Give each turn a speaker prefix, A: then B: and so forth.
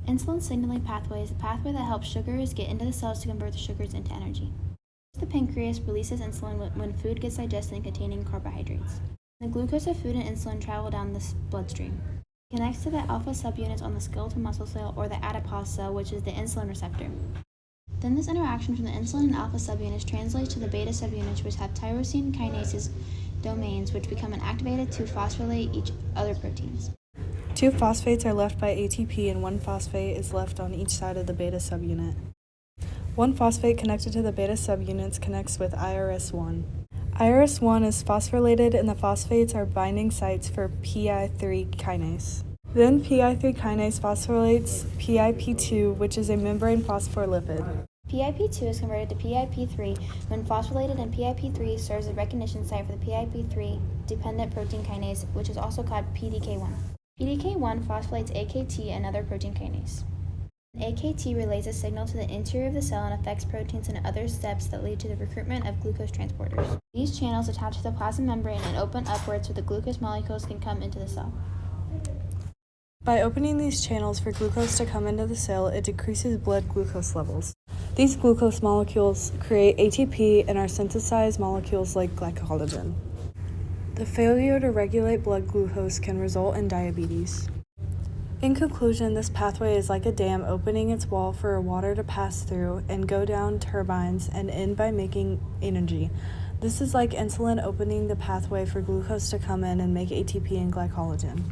A: Insulin signaling pathway is the pathway that helps sugars get into the cells to convert the sugars into energy. The pancreas releases insulin when food gets digested and containing carbohydrates. The glucose of food and insulin travel down the bloodstream. It connects to the alpha subunits on the skeletal muscle cell or the adipose cell, which is the insulin receptor. Then this interaction from the insulin and alpha subunits translates to the beta subunits, which have tyrosine kinases domains, which become activated to phosphorylate each other proteins.
B: 2 phosphates are left by ATP and 1 phosphate is left on each side of the beta subunit. 1 phosphate connected to the beta subunits connects with IRS1. IRS1 is phosphorylated and the phosphates are binding sites for PI3 kinase. Then PI3 kinase phosphorylates PIP2, which is a membrane phospholipid.
A: PIP2 is converted to PIP3 when phosphorylated, and PIP3 serves as a recognition site for the PIP3 dependent protein kinase, which is also called PDK1. PDK1 phosphorylates AKT, another protein kinase. AKT relays a signal to the interior of the cell and affects proteins and other steps that lead to the recruitment of glucose transporters. These channels attach to the plasma membrane and open upwards so the glucose molecules can come into the cell.
B: By opening these channels for glucose to come into the cell, it decreases blood glucose levels. These glucose molecules create ATP and are synthesized molecules like glycogen. The failure to regulate blood glucose can result in diabetes. In conclusion, this pathway is like a dam opening its wall for water to pass through and go down turbines and end by making energy. This is like insulin opening the pathway for glucose to come in and make ATP and glycogen.